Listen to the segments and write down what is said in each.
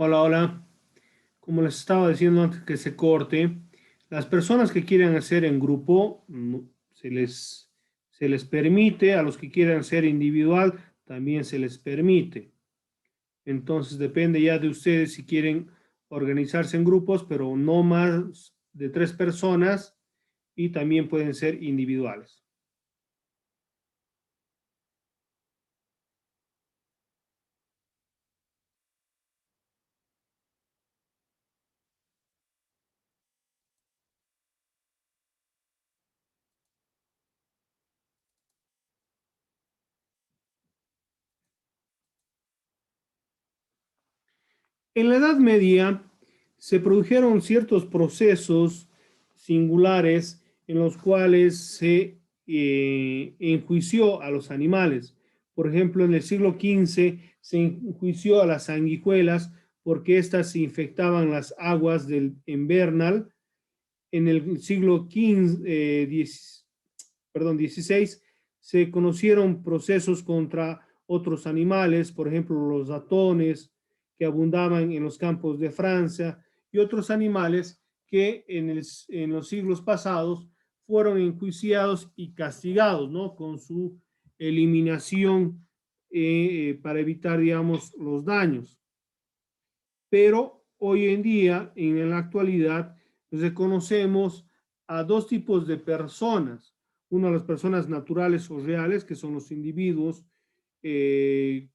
Hola, hola. Como les estaba diciendo antes que se corte, las personas que quieran hacer en grupo, se les permite, a los que quieran hacer individual, también se les permite. Entonces depende ya de ustedes si quieren organizarse en grupos, pero no más de 3 personas y también pueden ser individuales. En la Edad Media se produjeron ciertos procesos singulares en los cuales se enjuició a los animales. Por ejemplo, en el siglo XV se enjuició a las sanguijuelas porque éstas se infectaban las aguas del Invernal. En el siglo XV, perdón, XVI, se conocieron procesos contra otros animales, por ejemplo, los ratones que abundaban en los campos de Francia y otros animales que en los siglos pasados fueron enjuiciados y castigados, ¿no? Con su eliminación para evitar, digamos, los daños. Pero hoy en día, en la actualidad, reconocemos a dos tipos de personas. Una, las personas naturales o reales, que son los individuos eh,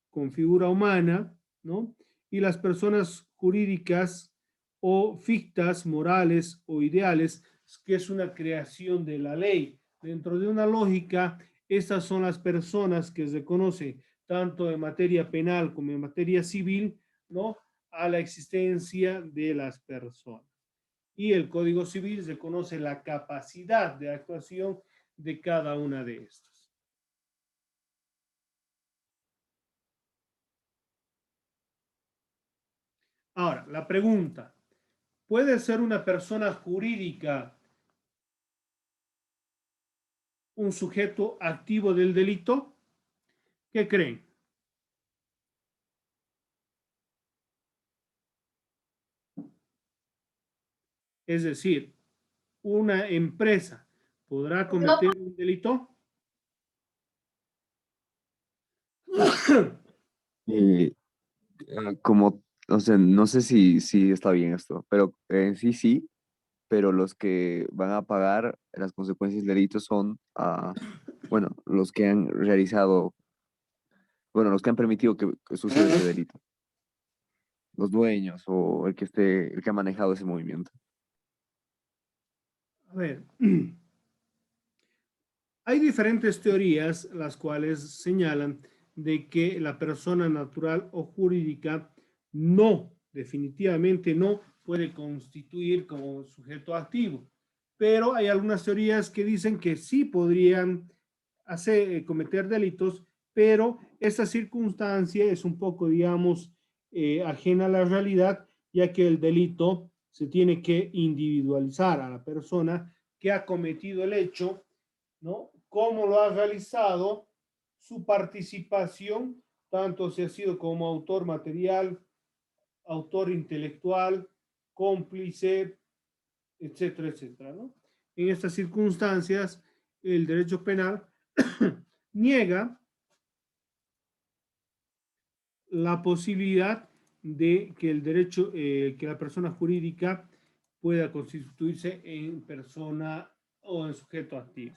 con figura humana, ¿no? Y las personas jurídicas o fictas, morales o ideales, que es una creación de la ley. Dentro de una lógica, estas son las personas que se conoce tanto en materia penal como en materia civil, ¿no? A la existencia de las personas. Y el Código Civil reconoce la capacidad de actuación de cada una de estas. Ahora, la pregunta, ¿puede ser una persona jurídica un sujeto activo del delito? ¿Qué creen? Es decir, ¿una empresa podrá cometer un delito? Eh, Como, o sea, no sé si está bien esto, pero en sí sí, pero los que van a pagar las consecuencias del delito son, bueno, los que han realizado, bueno, los que han permitido que suceda ese delito, los dueños o el que ha manejado ese movimiento. A ver, hay diferentes teorías las cuales señalan de que la persona natural o jurídica no, definitivamente no puede constituir como sujeto activo, pero hay algunas teorías que dicen que sí podrían cometer delitos, pero esta circunstancia es un poco, digamos, ajena a la realidad, ya que el delito se tiene que individualizar a la persona que ha cometido el hecho, ¿no? Cómo lo ha realizado, su participación, tanto si ha sido como autor material, autor intelectual, cómplice, etcétera, etcétera, ¿no? En estas circunstancias, el derecho penal niega la posibilidad de que el derecho, que la persona jurídica pueda constituirse en persona o en sujeto activo.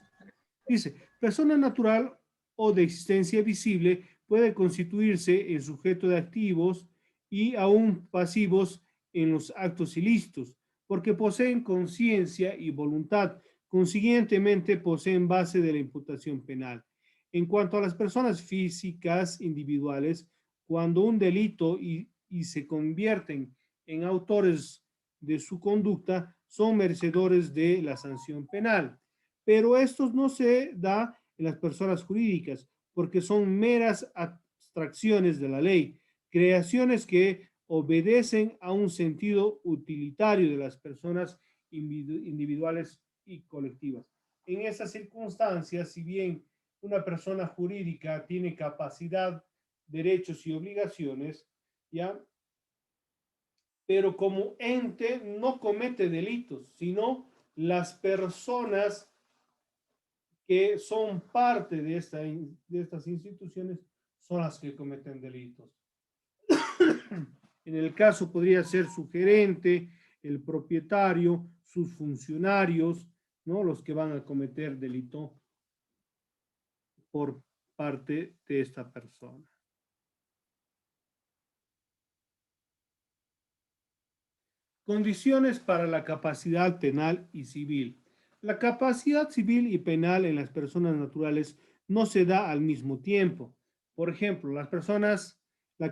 Dice, persona natural o de existencia visible puede constituirse en sujeto de activos y aún pasivos en los actos ilícitos, porque poseen conciencia y voluntad, consiguientemente poseen base de la imputación penal. En cuanto a las personas físicas individuales, cuando un delito y se convierten en autores de su conducta, son merecedores de la sanción penal, pero esto no se da en las personas jurídicas porque son meras abstracciones de la ley, creaciones que obedecen a un sentido utilitario de las personas individuales y colectivas. En esas circunstancias, si bien una persona jurídica tiene capacidad, derechos y obligaciones, ¿ya? pero como ente no comete delitos, sino las personas que son parte de estas instituciones son las que cometen delitos. En el caso podría ser su gerente, el propietario, sus funcionarios, ¿no? Los que van a cometer delito por parte de esta persona. Condiciones para la capacidad penal y civil. La capacidad civil y penal en las personas naturales no se da al mismo tiempo. Por ejemplo, la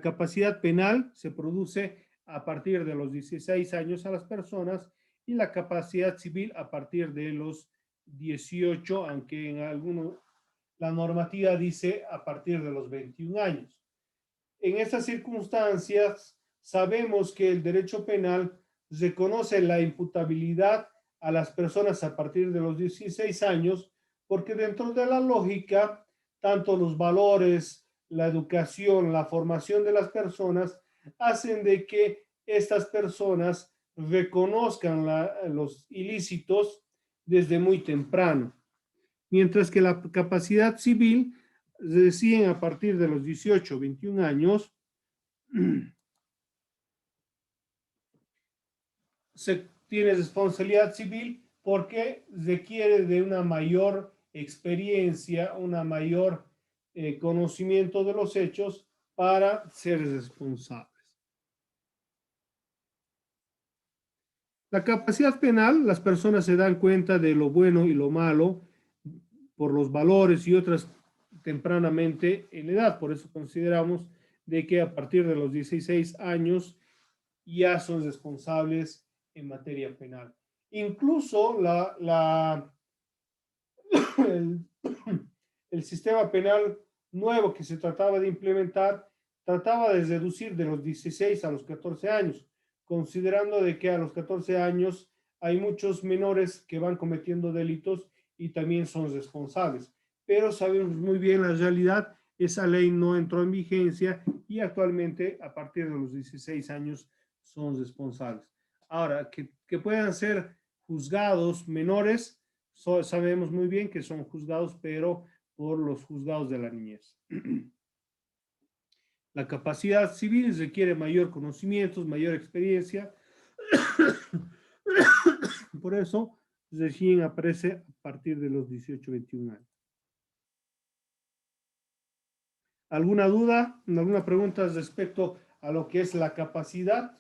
capacidad penal se produce a partir de los 16 años a las personas y la capacidad civil a partir de los 18, aunque en algunos la normativa dice a partir de los 21 años. En estas circunstancias, sabemos que el derecho penal reconoce la imputabilidad a las personas a partir de los 16 años, porque dentro de la lógica, tanto los valores, la educación, la formación de las personas, hacen de que estas personas reconozcan los ilícitos desde muy temprano. Mientras que la capacidad civil recién a partir de los 18 o 21 años se tiene responsabilidad civil porque requiere de una mayor experiencia, una mayor conocimiento de los hechos para ser responsables. La capacidad penal, las personas se dan cuenta de lo bueno y lo malo por los valores y otras tempranamente en la edad. Por eso consideramos de que a partir de los 16 años ya son responsables en materia penal. Incluso el, el sistema penal nuevo que se trataba de implementar trataba de reducir de los 16 a los 14 años, considerando de que a los 14 años hay muchos menores que van cometiendo delitos y también son responsables. Pero sabemos muy bien la realidad, esa ley no entró en vigencia y actualmente a partir de los 16 años son responsables. Ahora, que puedan ser juzgados menores, sabemos muy bien que son juzgados, pero por los juzgados de la niñez. La capacidad civil requiere mayor conocimientos, mayor experiencia. Por eso, recién aparece a partir de los 18, 21 años. ¿Alguna duda? ¿Alguna pregunta respecto a lo que es la capacidad?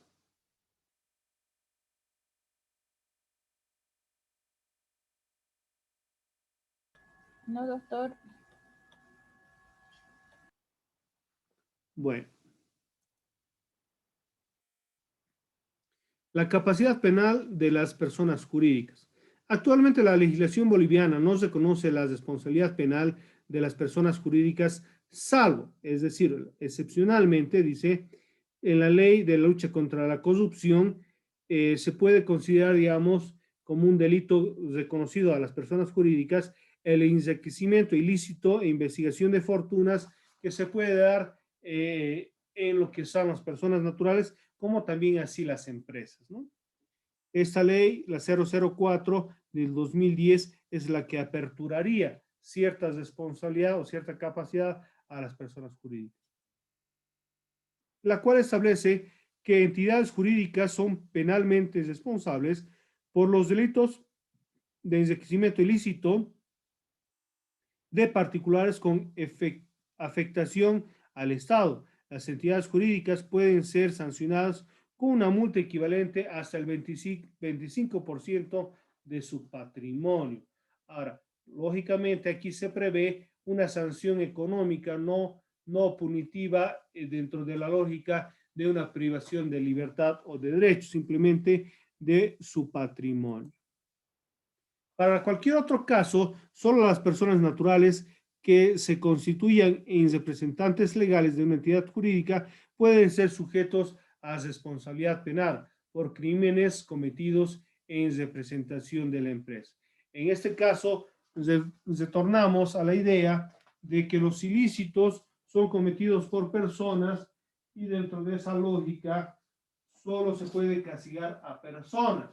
No, doctor. Bueno. La capacidad penal de las personas jurídicas. Actualmente la legislación boliviana no reconoce la responsabilidad penal de las personas jurídicas, salvo, es decir, excepcionalmente, dice, en la ley de lucha contra la corrupción, se puede considerar, digamos, como un delito reconocido a las personas jurídicas el enriquecimiento ilícito e investigación de fortunas que se puede dar en lo que son las personas naturales, como también así las empresas, ¿no? Esta ley, la 004 del 2010, es la que aperturaría cierta responsabilidad o cierta capacidad a las personas jurídicas, la cual establece que entidades jurídicas son penalmente responsables por los delitos de enriquecimiento ilícito de particulares con afectación al Estado. Las entidades jurídicas pueden ser sancionadas con una multa equivalente hasta el 25% de su patrimonio. Ahora, lógicamente aquí se prevé una sanción económica no punitiva dentro de la lógica de una privación de libertad o de derechos, simplemente de su patrimonio. Para cualquier otro caso, solo las personas naturales que se constituyan en representantes legales de una entidad jurídica pueden ser sujetos a responsabilidad penal por crímenes cometidos en representación de la empresa. En este caso, retornamos a la idea de que los ilícitos son cometidos por personas y dentro de esa lógica solo se puede castigar a personas.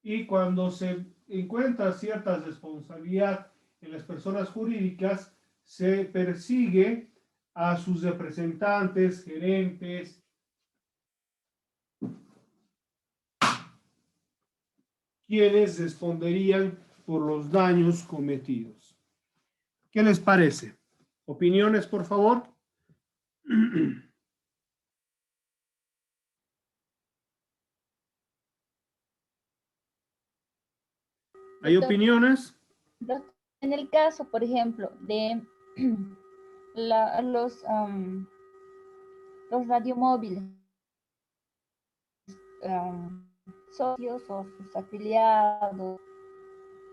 Y cuando se encuentra cierta responsabilidad en las personas jurídicas, se persigue a sus representantes, gerentes, quienes responderían por los daños cometidos. ¿Qué les parece? ¿Opiniones, por favor? ¿Hay Doctor, opiniones? en el caso, por ejemplo, de los radiomóviles, socios o sus afiliados,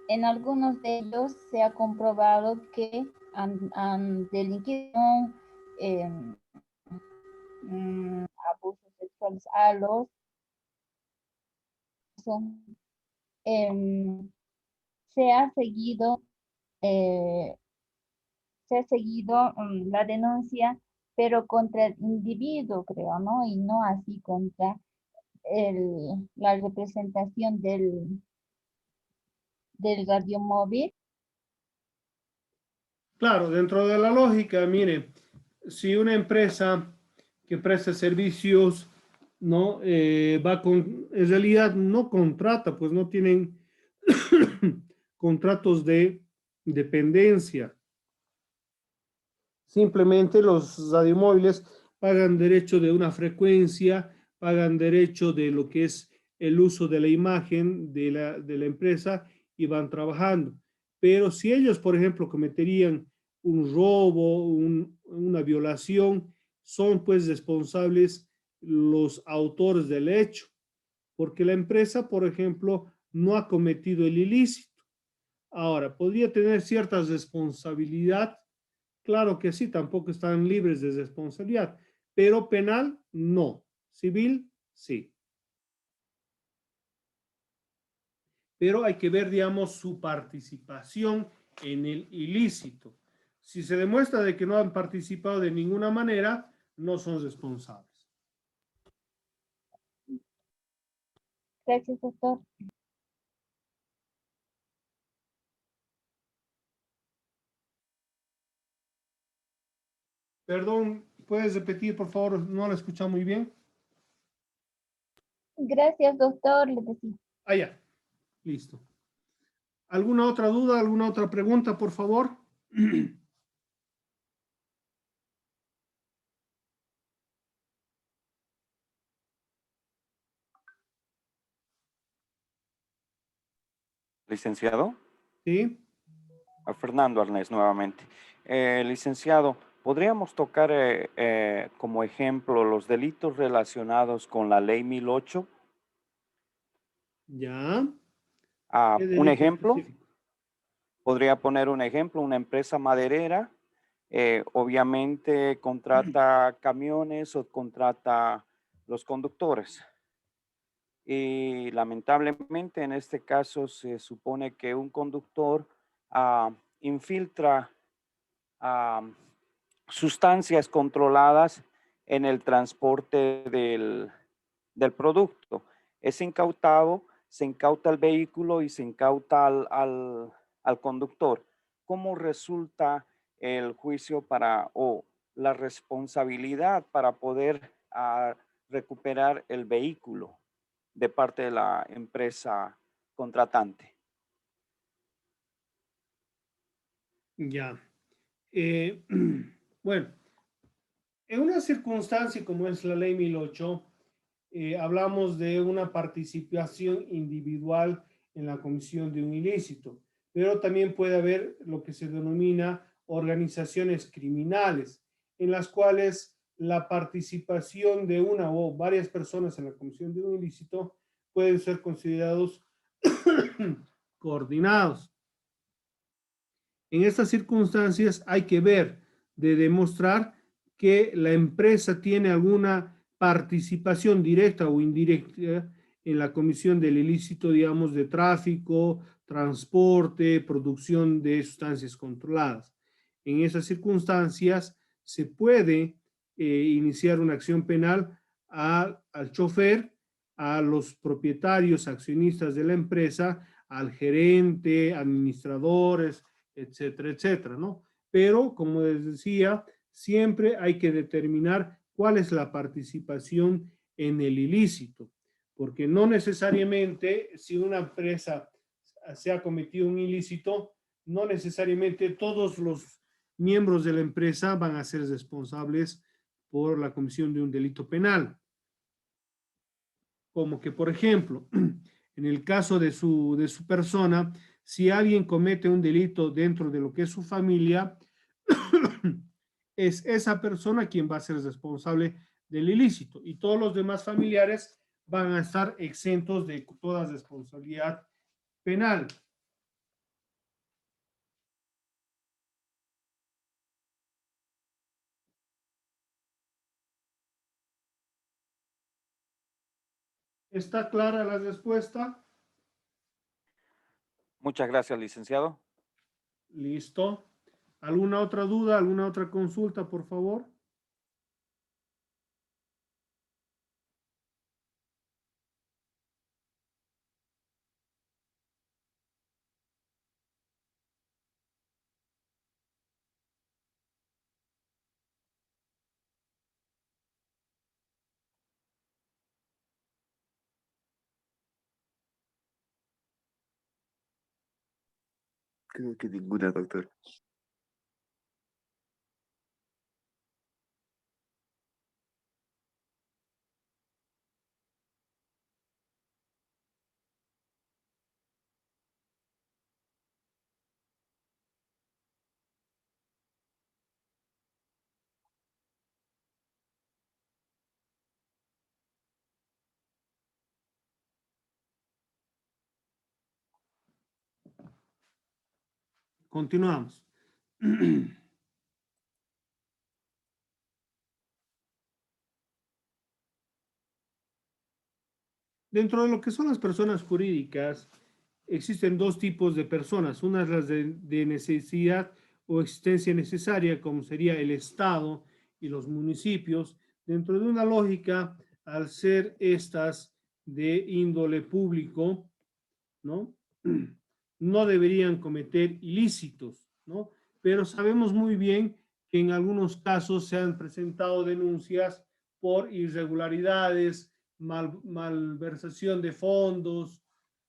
en algunos de ellos se ha comprobado que han delinquido abusos sexuales a los se ha seguido la denuncia, pero contra el individuo, creo, ¿no? Y no así contra la representación del radiomóvil. Claro, dentro de la lógica, mire, si una empresa que presta servicios, ¿no? En realidad no contrata, pues no tienen contratos de dependencia. Simplemente los radiomóviles pagan derecho de una frecuencia, pagan derecho de lo que es el uso de la imagen de la empresa y van trabajando. Pero si ellos, por ejemplo, cometerían un robo, una violación, son pues responsables los autores del hecho, porque la empresa, por ejemplo, no ha cometido el ilícito. Ahora, podría tener cierta responsabilidad. Claro que sí, tampoco están libres de responsabilidad, pero penal no, civil sí. Pero hay que ver, digamos, su participación en el ilícito. Si se demuestra de que no han participado de ninguna manera, no son responsables. Gracias, doctor. Perdón, ¿puedes repetir, por favor? No lo he escuchado muy bien. Gracias, doctor. Le decía. Ah, ya. Listo. ¿Alguna otra duda, alguna otra pregunta, por favor? Licenciado, Sí. a Fernando Arnés nuevamente. Licenciado, ¿podríamos tocar como ejemplo los delitos relacionados con la ley 1008? Ya. ¿Qué Un delito ejemplo, específico? podría poner un ejemplo, una empresa maderera, obviamente contrata camiones o contrata los conductores. Y lamentablemente en este caso se supone que un conductor infiltra sustancias controladas en el transporte del producto. Es incautado, se incauta el vehículo y se incauta al conductor. ¿Cómo resulta el juicio o la responsabilidad para poder recuperar el vehículo de parte de la empresa contratante? Ya. Bueno, en una circunstancia como es la ley 1008, hablamos de una participación individual en la comisión de un ilícito, pero también puede haber lo que se denomina organizaciones criminales, en las cuales la participación de una o varias personas en la comisión de un ilícito pueden ser considerados coordinados. En estas circunstancias hay que ver de demostrar que la empresa tiene alguna participación directa o indirecta en la comisión del ilícito, digamos, de tráfico, transporte, producción de sustancias controladas. En esas circunstancias se puede iniciar una acción penal al chofer, a los propietarios, accionistas de la empresa, al gerente, administradores, etcétera, etcétera, ¿no? Pero, como les decía, siempre hay que determinar cuál es la participación en el ilícito, porque no necesariamente si una empresa se ha cometido un ilícito, no necesariamente todos los miembros de la empresa van a ser responsables por la comisión de un delito penal. Como que, por ejemplo, en el caso de su persona, si alguien comete un delito dentro de lo que es su familia, es esa persona quien va a ser responsable del ilícito y todos los demás familiares van a estar exentos de toda responsabilidad penal. ¿Está clara la respuesta? Muchas gracias, licenciado. Listo. ¿Alguna otra duda, alguna otra consulta, por favor? Creo que ninguna, doctor. Continuamos. Dentro de lo que son las personas jurídicas, existen dos tipos de personas. Unas las de necesidad o existencia necesaria, como sería el Estado y los municipios, dentro de una lógica, al ser estas de índole público, ¿no? No deberían cometer ilícitos, ¿no? Pero sabemos muy bien que en algunos casos se han presentado denuncias por irregularidades, malversación de fondos,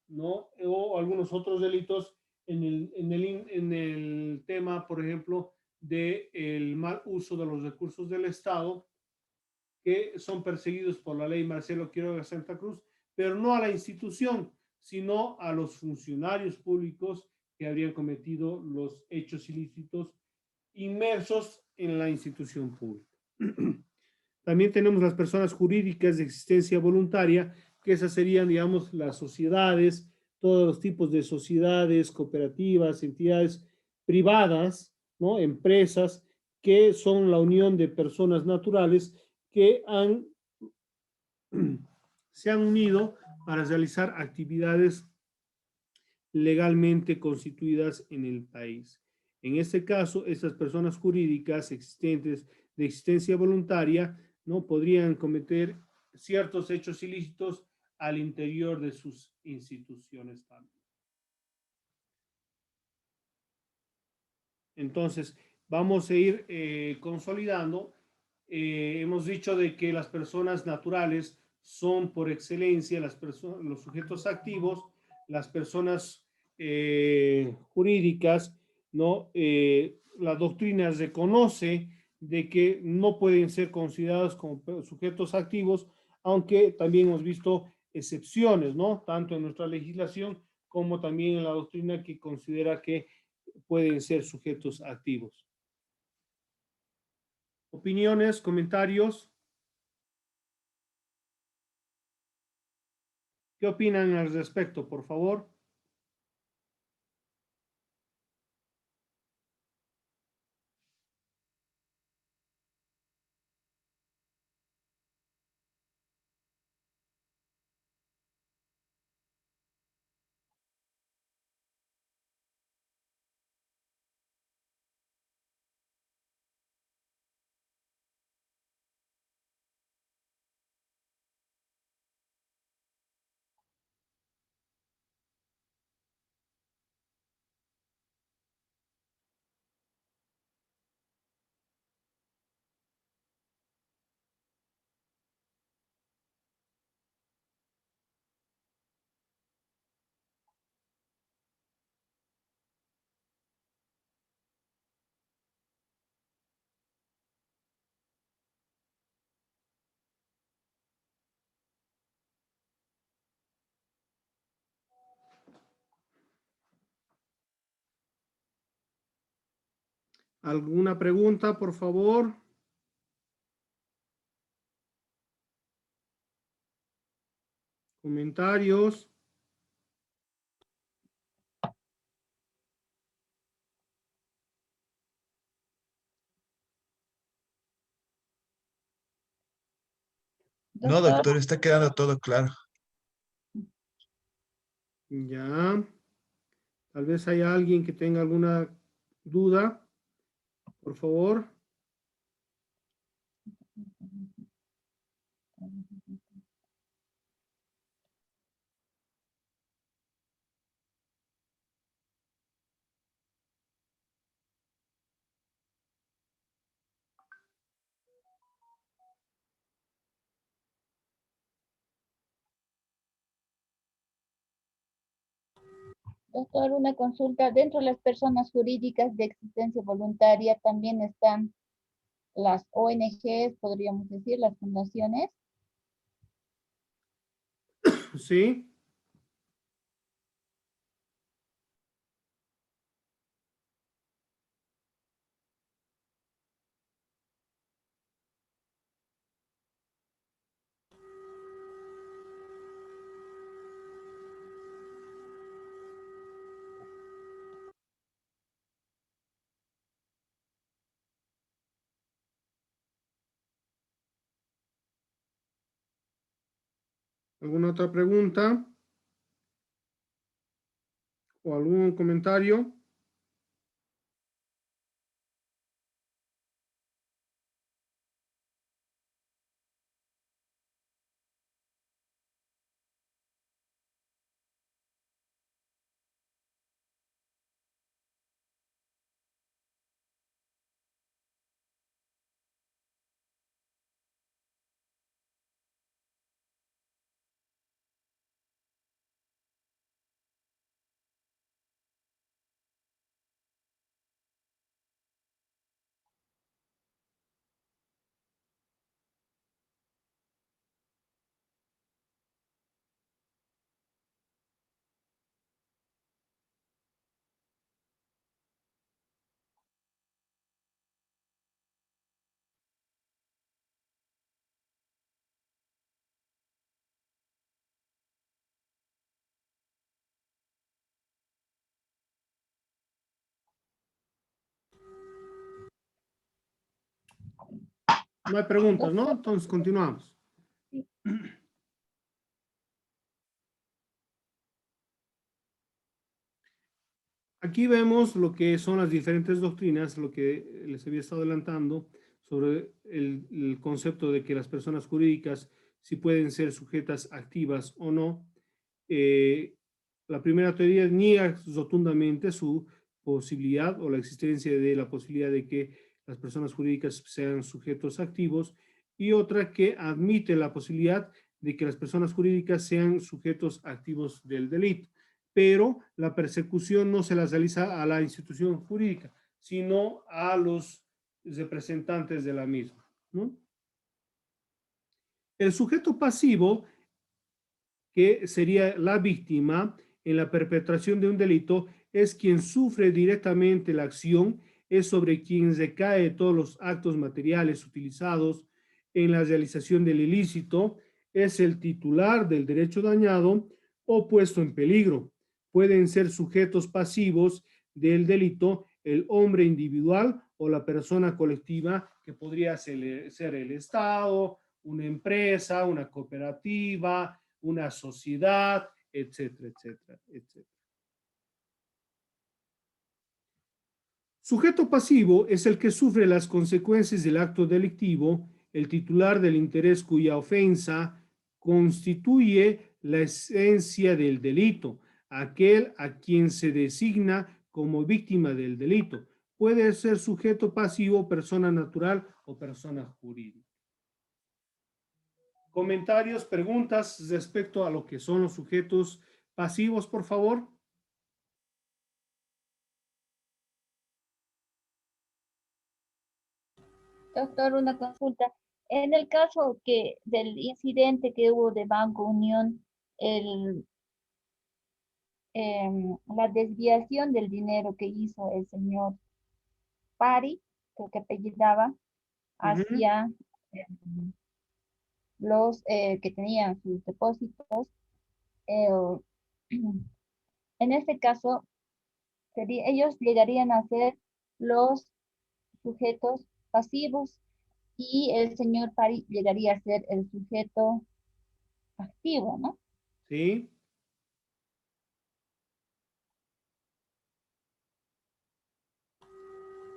¿no? O algunos otros delitos en el tema, por ejemplo, del mal uso de los recursos del Estado, que son perseguidos por la ley Marcelo Quiroga Santa Cruz, pero no a la institución, sino a los funcionarios públicos que habrían cometido los hechos ilícitos inmersos en la institución pública. También tenemos las personas jurídicas de existencia voluntaria, que esas serían, digamos, las sociedades, todos los tipos de sociedades, cooperativas, entidades privadas, ¿no? Empresas, que son la unión de personas naturales que se han unido para realizar actividades legalmente constituidas en el país. En este caso, estas personas jurídicas existentes de existencia voluntaria no podrían cometer ciertos hechos ilícitos al interior de sus instituciones también. Entonces, vamos a ir consolidando. Hemos dicho de que las personas naturales son por excelencia los sujetos activos, las personas jurídicas, ¿no? La doctrina reconoce de que no pueden ser considerados como sujetos activos, aunque también hemos visto excepciones, ¿no? Tanto en nuestra legislación como también en la doctrina, que considera que pueden ser sujetos activos. Opiniones, comentarios. ¿Qué opinan al respecto, por favor? ¿Alguna pregunta, por favor? ¿Comentarios? No, Doctor, doctor, está quedando todo claro. Ya. Tal vez haya alguien que tenga alguna duda. Por favor. doctor, una consulta. Dentro de las personas jurídicas de existencia voluntaria también están las ONGs, podríamos decir, las fundaciones. Sí. ¿Alguna otra pregunta? ¿O algún comentario? No hay preguntas, ¿no? Entonces continuamos. Aquí vemos lo que son las diferentes doctrinas, lo que les había estado adelantando sobre el concepto de que las personas jurídicas si pueden ser sujetas activas o no. La primera teoría niega rotundamente su posibilidad o la existencia de la posibilidad de que las personas jurídicas sean sujetos activos, y otra que admite la posibilidad de que las personas jurídicas sean sujetos activos del delito, pero la persecución no se la realiza a la institución jurídica, sino a los representantes de la misma, ¿no? El sujeto pasivo, que sería la víctima en la perpetración de un delito, es quien sufre directamente la acción, es sobre quien recae todos los actos materiales utilizados en la realización del ilícito, es el titular del derecho dañado o puesto en peligro. Pueden ser sujetos pasivos del delito el hombre individual o la persona colectiva, que podría ser el Estado, una empresa, una cooperativa, una sociedad, etcétera, etcétera, etcétera. Sujeto pasivo es el que sufre las consecuencias del acto delictivo, el titular del interés cuya ofensa constituye la esencia del delito, aquel a quien se designa como víctima del delito. Puede ser sujeto pasivo, persona natural o persona jurídica. Comentarios, preguntas respecto a lo que son los sujetos pasivos, por favor. Doctor, una consulta. En el caso del incidente que hubo de Banco Unión, el, la desviación del dinero que hizo el señor Pari, creo que apellidaba, Ujú. hacia los que tenían sus depósitos. eh, en este caso, ellos llegarían a ser los sujetos pasivos y el señor Pari llegaría a ser el sujeto activo, ¿no? Sí.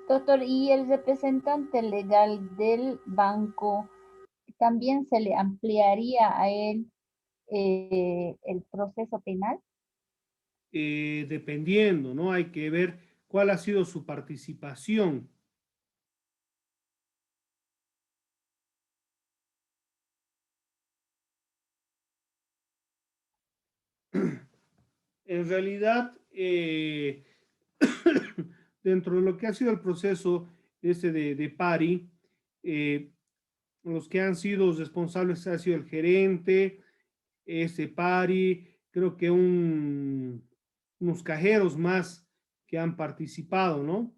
Doctor, ¿y el representante legal del banco también se le ampliaría a él el proceso penal? Dependiendo, ¿no? Hay que ver cuál ha sido su participación. En realidad, dentro de lo que ha sido el proceso este de Pari, eh, los que han sido responsables ha sido el gerente, ese Pari, creo que unos cajeros más que han participado, ¿no?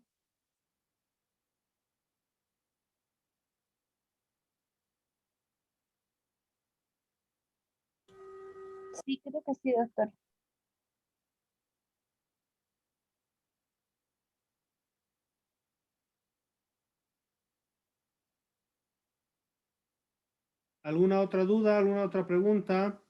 Sí, creo que sí, doctor. ¿Alguna otra duda, alguna otra pregunta?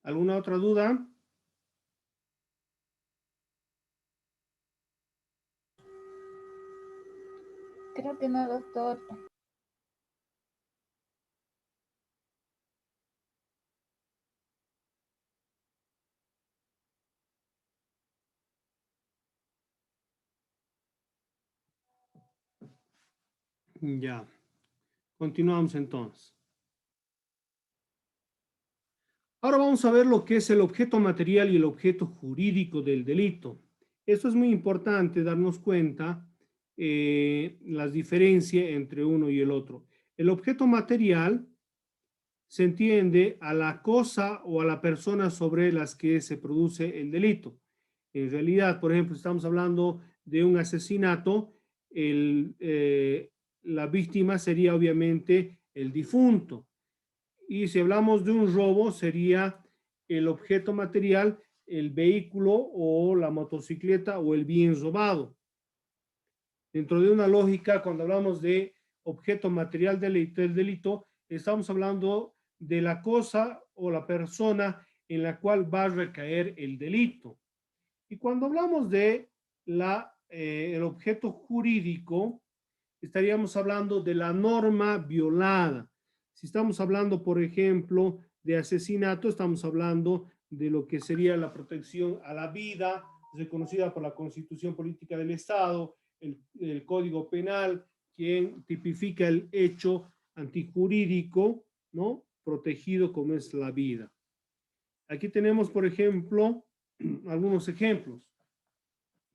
¿Alguna otra duda? Creo que no, doctor. Ya, continuamos entonces. Ahora vamos a ver lo que es el objeto material y el objeto jurídico del delito. Esto es muy importante darnos cuenta las diferencias entre uno y el otro. El objeto material se entiende a la cosa o a la persona sobre las que se produce el delito. En realidad, por ejemplo, estamos hablando de un asesinato, la víctima sería obviamente el difunto. Y si hablamos de un robo, sería el objeto material, el vehículo o la motocicleta o el bien robado. Dentro de una lógica, cuando hablamos de objeto material del delito, estamos hablando de la cosa o la persona en la cual va a recaer el delito. Y cuando hablamos de el objeto jurídico, estaríamos hablando de la norma violada. Si estamos hablando, por ejemplo, de asesinato, estamos hablando de lo que sería la protección a la vida, reconocida por la Constitución Política del Estado, el Código Penal, quien tipifica el hecho antijurídico, ¿no? Protegido como es la vida. Aquí tenemos, por ejemplo, algunos ejemplos.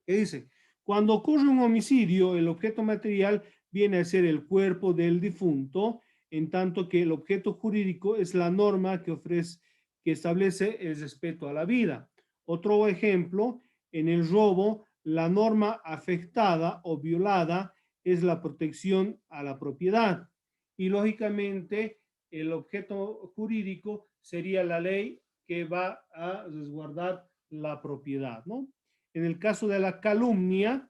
Que dice, cuando ocurre un homicidio, el objeto material viene a ser el cuerpo del difunto, en tanto que el objeto jurídico es la norma que establece el respeto a la vida. Otro ejemplo, en el robo, la norma afectada o violada es la protección a la propiedad. Y lógicamente, el objeto jurídico sería la ley que va a resguardar la propiedad, ¿no? En el caso de la calumnia,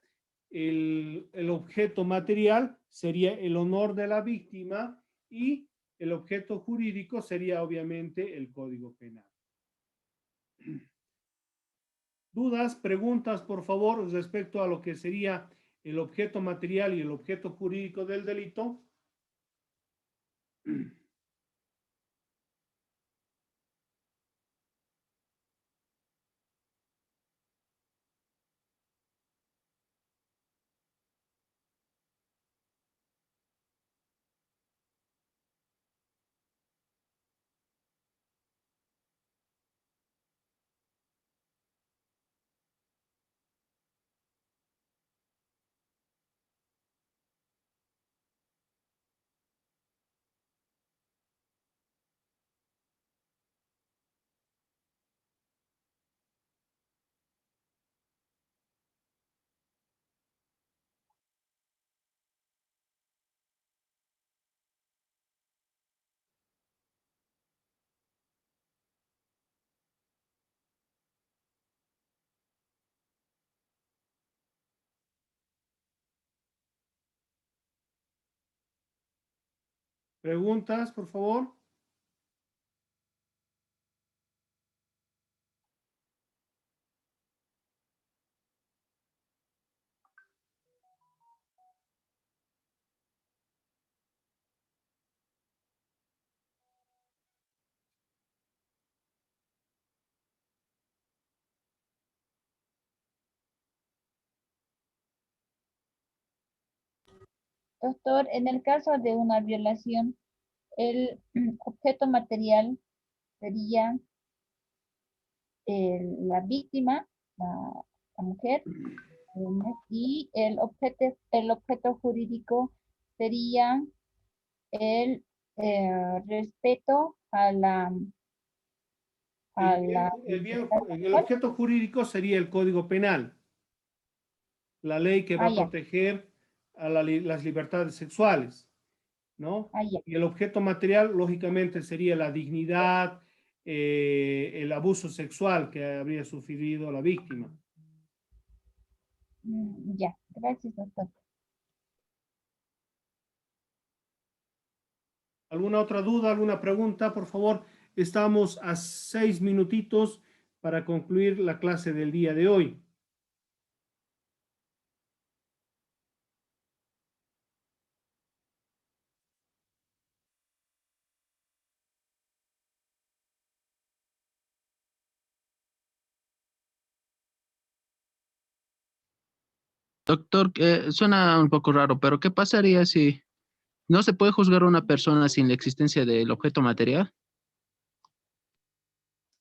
el objeto material sería el honor de la víctima y el objeto jurídico sería obviamente el Código Penal. ¿Dudas, preguntas, por favor, respecto a lo que sería el objeto material y el objeto jurídico del delito? ¿Preguntas, por favor? Doctor, en el caso de una violación, el objeto material sería la víctima, la mujer, y el objeto jurídico sería el respeto a la libertad El sexual. objeto jurídico sería el Código Penal, la ley que va Ah, a ya, proteger a las libertades sexuales, ¿no? ah, ya. Y el objeto material, lógicamente, sería la dignidad, el abuso sexual que habría sufrido la víctima. Ya, gracias, doctor. ¿Alguna otra duda, alguna pregunta? Por favor, estamos a 6 minutitos para concluir la clase del día de hoy. Doctor, suena un poco raro, pero ¿qué pasaría si no se puede juzgar a una persona sin la existencia del objeto material?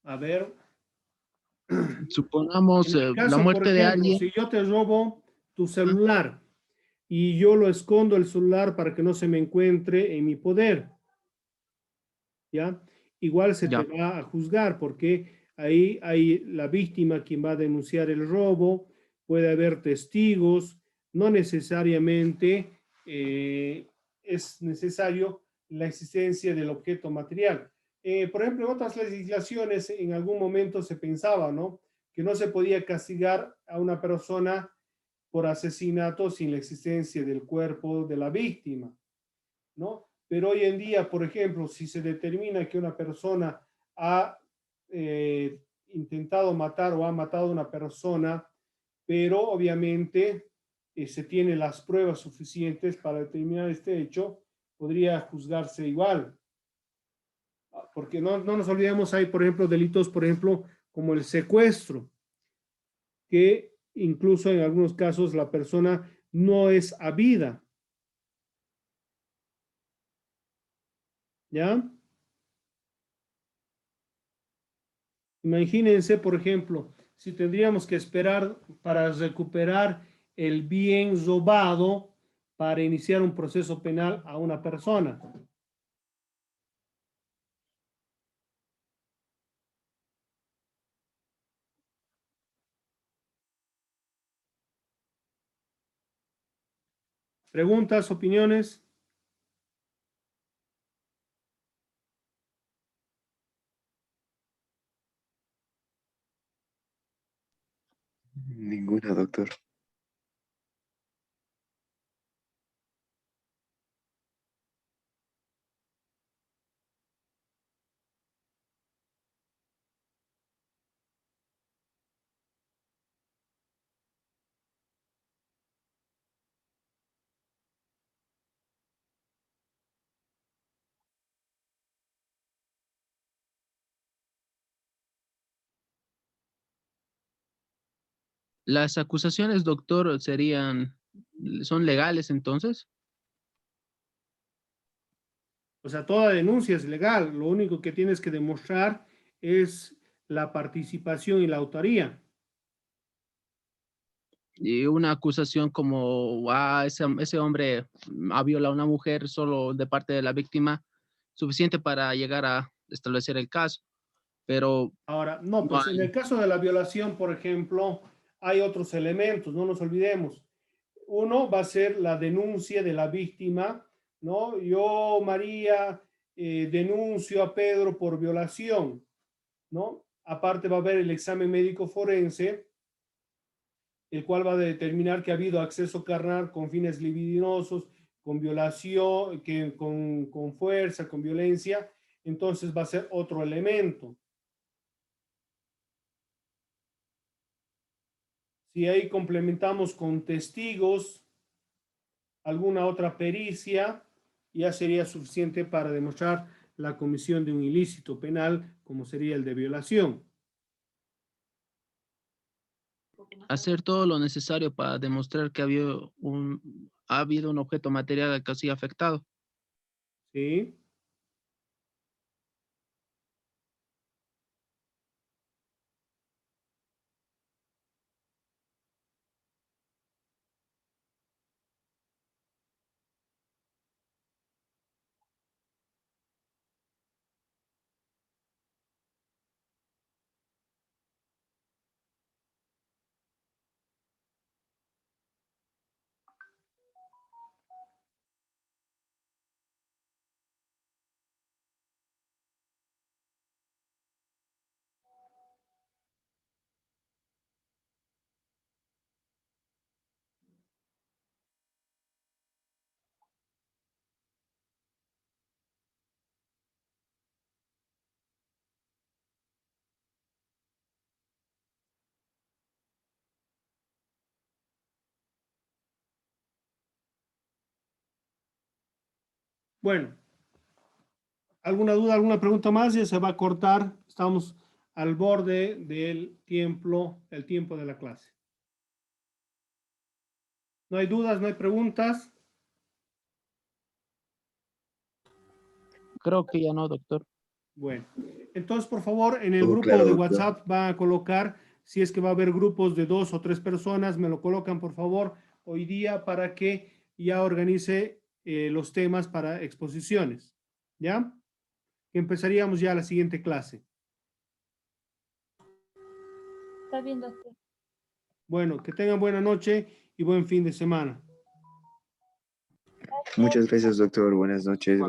A ver, Supongamos en el la caso, por muerte de ejemplo, alguien. si yo te robo tu ¿Mm? celular y yo lo escondo el celular para que no se me encuentre en mi poder, ¿ya? Igual se te Ya, va a juzgar porque ahí hay la víctima quien va a denunciar el robo, puede haber testigos, no necesariamente es necesario la existencia del objeto material. Por ejemplo, en otras legislaciones en algún momento se pensaba, ¿no? Que no se podía castigar a una persona por asesinato sin la existencia del cuerpo de la víctima, ¿no? Pero hoy en día, por ejemplo, si se determina que una persona ha intentado matar o ha matado a una persona, pero obviamente se tienen las pruebas suficientes para determinar este hecho, podría juzgarse igual. Porque no nos olvidemos, hay, por ejemplo, delitos, por ejemplo, como el secuestro, que incluso en algunos casos la persona no es habida, ¿ya? Imagínense, por ejemplo, si tendríamos que esperar para recuperar el bien robado para iniciar un proceso penal a una persona. ¿Preguntas, opiniones? Ninguna, doctor. Las acusaciones, doctor, son legales entonces. O sea, toda denuncia es legal. Lo único que tienes que demostrar es la participación y la autoría. Y una acusación como, ese hombre ha violado a una mujer solo de parte de la víctima, suficiente para llegar a establecer el caso. Pero Ahora, no, no pues en el hay, caso de la violación, por ejemplo, hay otros elementos, no nos olvidemos. Uno va a ser la denuncia de la víctima, ¿no? Yo, María, denuncio a Pedro por violación, ¿no? Aparte va a haber el examen médico forense, el cual va a determinar que ha habido acceso carnal con fines libidinosos, con violación, con fuerza, con violencia. Entonces va a ser otro elemento. Si ahí complementamos con testigos, alguna otra pericia, ya sería suficiente para demostrar la comisión de un ilícito penal, como sería el de violación. hacer todo lo necesario para demostrar que ha habido un objeto material que ha sido afectado. ¿Sí? Bueno, ¿alguna duda, alguna pregunta más? Ya se va a cortar. Estamos al borde del tiempo de la clase. ¿No hay dudas, no hay preguntas? Creo que ya no, doctor. Bueno, entonces, por favor, en el Todo grupo claro, de doctor. WhatsApp va a colocar, si es que va a haber grupos de 2 o 3 personas, me lo colocan, por favor, hoy día para que ya organice los temas para exposiciones. ¿Ya? Empezaríamos ya la siguiente clase. Está bien, doctor. Bueno, que tengan buena noche y buen fin de semana. Muchas gracias, doctor. Buenas noches.